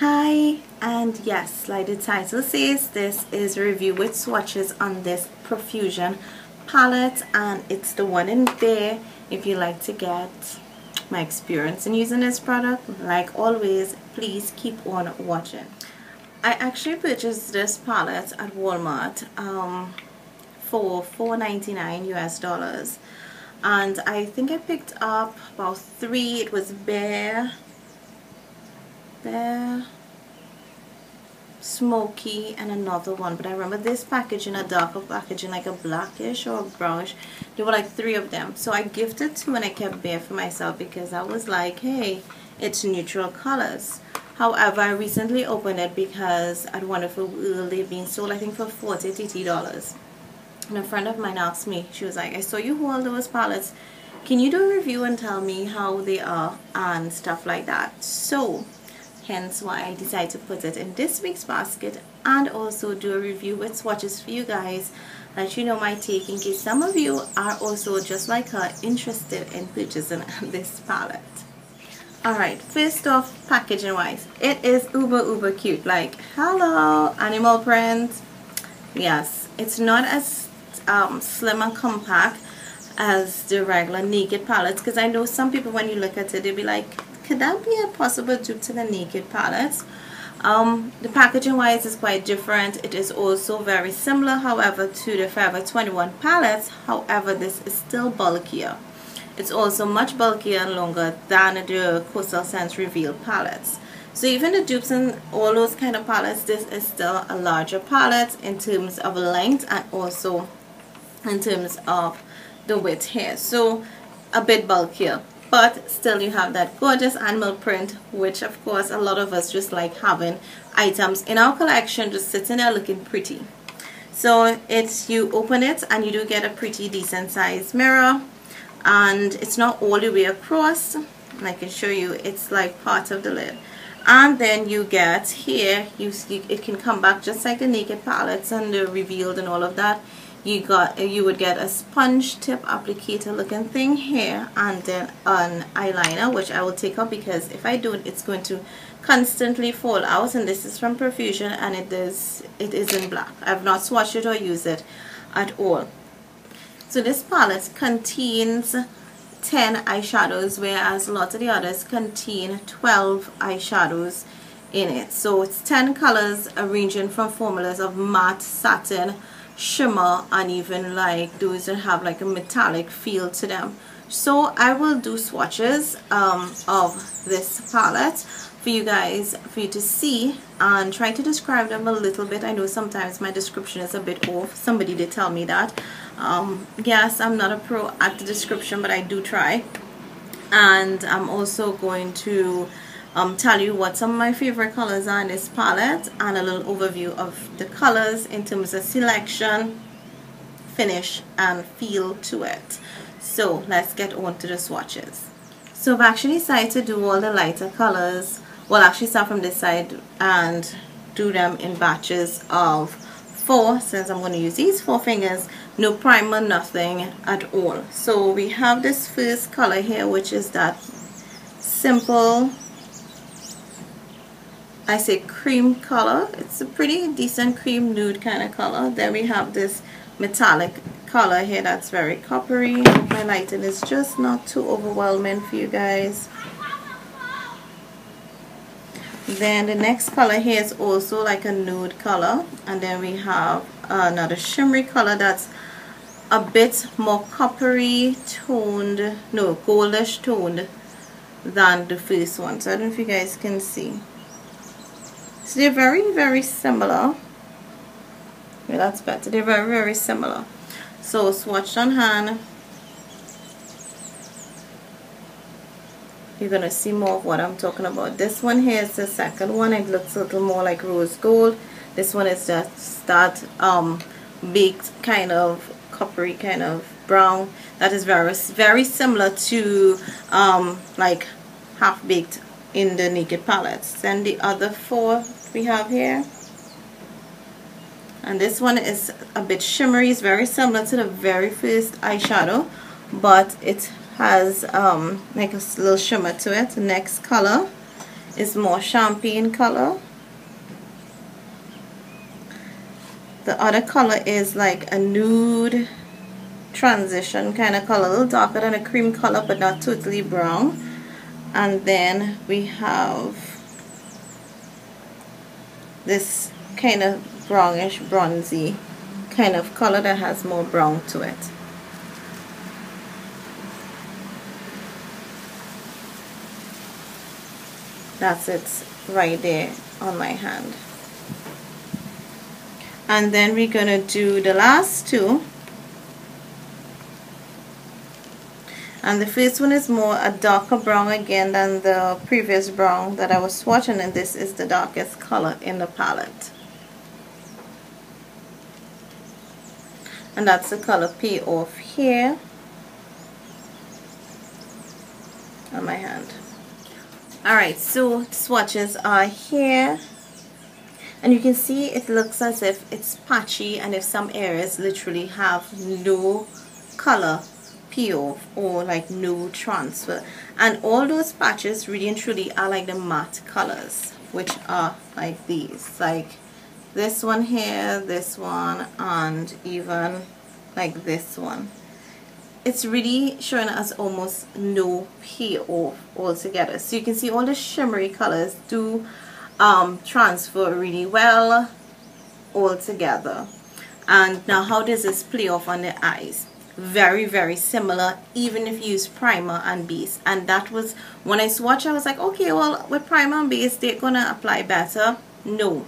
Hi, and yes, like the title says, this is a review with swatches on this Profusion palette, and it's the one in Bare. If you like to get my experience in using this product, like always, please keep on watching. I actually purchased this palette at Walmart for $4.99 US, and I think I picked up about 3. It was Bare, Smoky, and another one, but I remember this packaging, a darker packaging, like a blackish or a brownish. There were like 3 of them, so I gifted 2 and I kept Bare for myself because I was like, hey, it's neutral colors. However, I recently opened it because at Wonderful World they've been sold, I think, for $40 and a friend of mine asked me, she was like, I saw you hold those palettes, can you do a review and tell me how they are and stuff like that? So hence why I decided to put it in this week's basket and also do a review with swatches for you guys, let you know my take in case some of you are also just like her interested in purchasing this palette. Alright, first off, packaging wise, it is uber cute. Like, hello, animal print. Yes, it's not as slim and compact as the regular Naked palettes, because I know some people, when you look at it, they'll be like, could that be a possible dupe to the Naked palettes? The packaging wise is quite different. It is also very similar, however, to the Forever 21 palettes. However, this is still bulkier. It's also much bulkier and longer than the Coastal Scents Reveal palettes. So even the dupes and all those kind of palettes, this is still a larger palette in terms of length and also in terms of the width here. So a bit bulkier, but still you have that gorgeous animal print, which of course a lot of us just like having items in our collection just sitting there looking pretty. So it's, you open it and you do get a pretty decent sized mirror, and it's not all the way across, and I can show you, it's like part of the lid. And then you get here, it can come back just like the Naked palettes and the Revealed and all of that. You would get a sponge tip applicator looking thing here, and then an eyeliner, which I will take out because if I don't, it's going to constantly fall out. And this is from Profusion, and it is in black. I've not swatched it or used it at all. So this palette contains 10 eyeshadows, whereas a lot of the others contain 12 eyeshadows in it. So it's 10 colors ranging from formulas of matte, satin, shimmer, and even like those that have like a metallic feel to them. So I will do swatches of this palette for you guys, for you to see and try to describe them a little bit. I know sometimes my description is a bit off. Somebody did tell me that. Yes, I'm not a pro at the description, but I do try. And I'm also going to tell you what some of my favorite colors are in this palette and a little overview of the colors in terms of selection, finish, and feel to it. So let's get on to the swatches. So I've actually decided to do all the lighter colors. Well, actually start from this side and do them in batches of 4, since I'm going to use these 4 fingers. No primer, nothing at all. So we have this first color here, which is that simple, I say cream color. It's a pretty decent cream nude kind of color. Then we have this metallic color here that's very coppery. My lighting is just not too overwhelming for you guys. Then the next color here is also like a nude color, and then we have another shimmery color that's a bit more coppery toned, no, goldish toned than the first one. So I don't know if you guys can see. So they're very similar. Yeah, that's better. They're very similar. So swatched on hand, you're gonna see more of what I'm talking about. This one here is the second one. It looks a little more like rose gold. This one is just that baked kind of coppery kind of brown. That is very similar to like half baked in the Naked palettes. Then the other 4 we have here, and this one is a bit shimmery. It's very similar to the very first eyeshadow, but it has like a little shimmer to it. The next color is more champagne color. The other color is like a nude transition kind of color, a little darker than a cream color but not totally brown. And then we have this kind of brownish bronzy kind of color that has more brown to it. That's it right there on my hand. And then we're gonna do the last two. And the first one is more a darker brown again than the previous brown that I was swatching, and this is the darkest color in the palette. And that's the color Payoff here on my hand. Alright, so swatches are here. And you can see it looks as if it's patchy, and if some areas literally have no color payoff or like no transfer, and all those patches really and truly are like the matte colors, which are like these, like this one here, this one, and even like this one. It's really showing us almost no payoff altogether. So you can see all the shimmery colors do transfer really well all together. And now how does this play off on the eyes? Very, very similar, even if you use primer and base. And that was when I swatched, I was like, okay, well, with primer and base they're gonna apply better. No,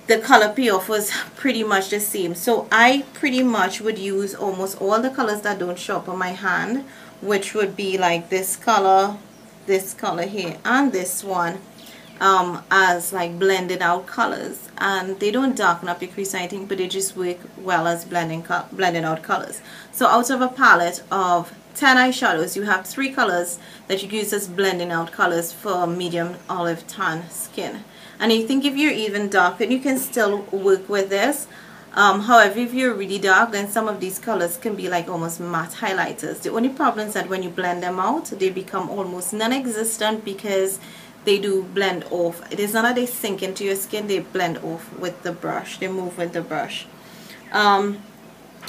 the color payoff was pretty much the same. So I pretty much would use almost all the colors that don't show up on my hand, which would be like this color here, and this one, as like blended out colors, and they don't darken up your crease or anything, but they just work well as blended out colors. So out of a palette of 10 eyeshadows, you have 3 colors that you use as blending out colors for medium olive tan skin. And I think if you're even darker, you can still work with this. However, if you're really dark, then some of these colors can be like almost matte highlighters. The only problem is that when you blend them out, they become almost non-existent because they do blend off. It is not that they sink into your skin, they blend off with the brush, they move with the brush.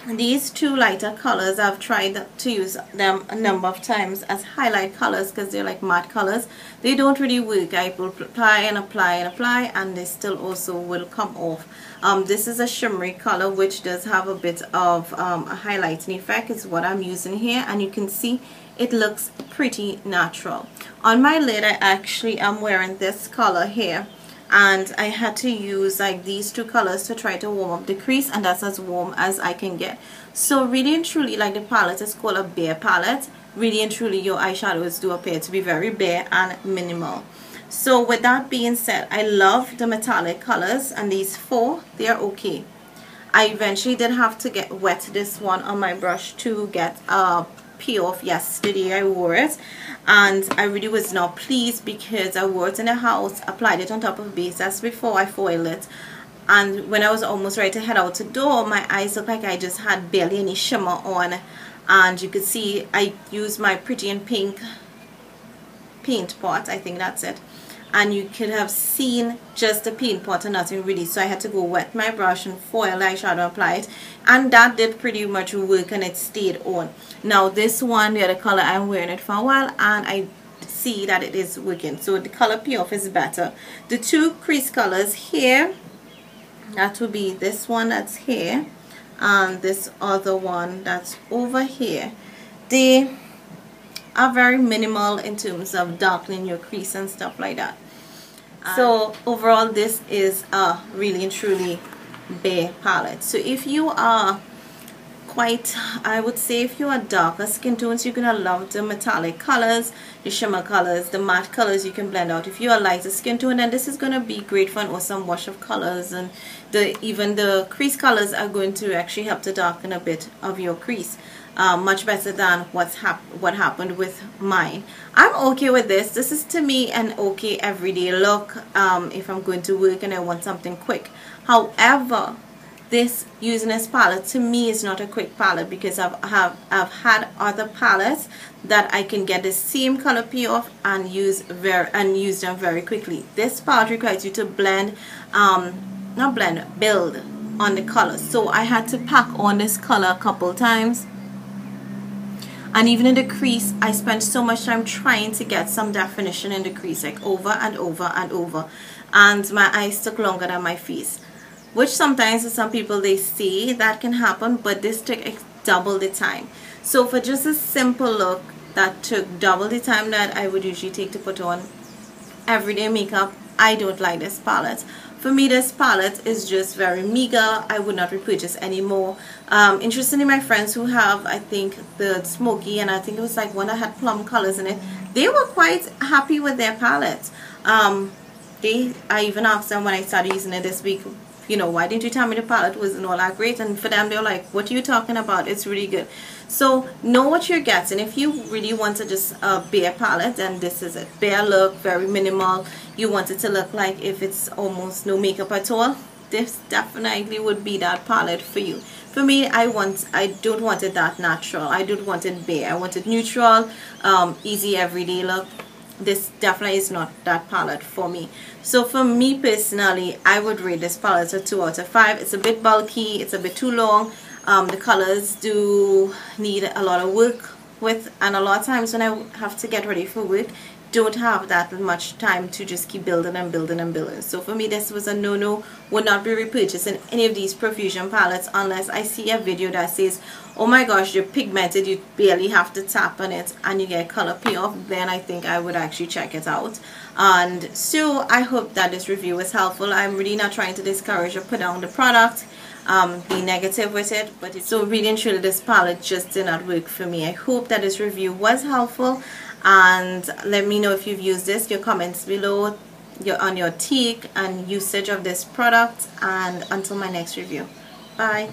These 2 lighter colors, I've tried to use them a number of times as highlight colors because they're like matte colors. They don't really work. I will apply and apply and apply, and they still also will come off. This is a shimmery color which does have a bit of a highlighting effect, is what I'm using here, and you can see it looks pretty natural. On my lid I actually am wearing this color here, and I had to use like these 2 colors to try to warm up the crease, and that's as warm as I can get. So really and truly, like, the palette is called a bare palette. Really and truly your eyeshadows do appear to be very bare and minimal. So with that being said, I love the metallic colors, and these 4, they are okay. I eventually did have to get wet this one on my brush to get a payoff. Yesterday I wore it, and I really was not pleased because I wore it in the house, applied it on top of base as before, I foiled it, and when I was almost ready to head out the door, my eyes looked like I just had barely any shimmer on. And you could see I used my Pretty in Pink paint pot, I think that's it, and you could have seen just the paint pot and nothing really. So I had to go wet my brush and foil the eyeshadow, apply it, and that did pretty much work, and it stayed on. Now this one, the other color, I'm wearing it for a while and I see that it is working, so the color payoff is better. The 2 crease colors here, that would be this one that's here and this other one that's over here, they are very minimal in terms of darkening your crease and stuff like that. So overall, this is a really and truly bare palette. So if you are quite, I would say, if you are darker skin tones, you're gonna love the metallic colors, the shimmer colors, the matte colors you can blend out. If you are lighter skin tone, then this is gonna be great for an awesome wash of colors, and even the crease colors are going to actually help to darken a bit of your crease. Much better than what happened with mine. I'm okay with this. This is to me an okay everyday look if I'm going to work and I want something quick. However, this, using this palette, to me is not a quick palette, because I've had other palettes that I can get the same color payoff and use them very quickly. This palette requires you to blend, not blend, build on the colors. So I had to pack on this color a couple times. And even in the crease, I spent so much time trying to get some definition in the crease, like over and over and over. And my eyes took longer than my face. Which sometimes to some people they say that can happen, but this took double the time. So for just a simple look that took double the time that I would usually take to put on everyday makeup, I don't like this palette. For me, this palette is just very meager. I would not repurchase anymore. Interestingly, my friends who have, I think, the smoky, and I think it was like one that had plum colors in it, they were quite happy with their palette. I even asked them when I started using it this week, you know, why didn't you tell me the palette wasn't all that great? And for them, they were like, what are you talking about? It's really good. So know what you're getting. If you really want to just a bare palette, then this is it. Bare look, very minimal. You want it to look like if it's almost no makeup at all, this definitely would be that palette for you. For me, I don't want it that natural. I don't want it bare. I want it neutral, easy everyday look. This definitely is not that palette for me. So for me personally, I would rate this palette a 2 out of 5. It's a bit bulky, it's a bit too long. The colors do need a lot of work with, and a lot of times when I have to get ready for work, don't have that much time to just keep building and building and building. So for me, this was a no-no. Would not be repurchasing any of these Profusion palettes unless I see a video that says, oh my gosh, you're pigmented, you barely have to tap on it and you get color payoff. Then I think I would actually check it out. And so I hope that this review was helpful. I'm really not trying to discourage or put down the product, be negative with it, but so really and truly this palette just did not work for me. I hope that this review was helpful, and let me know if you've used this, your comments below, on your take and usage of this product. And until my next review, bye.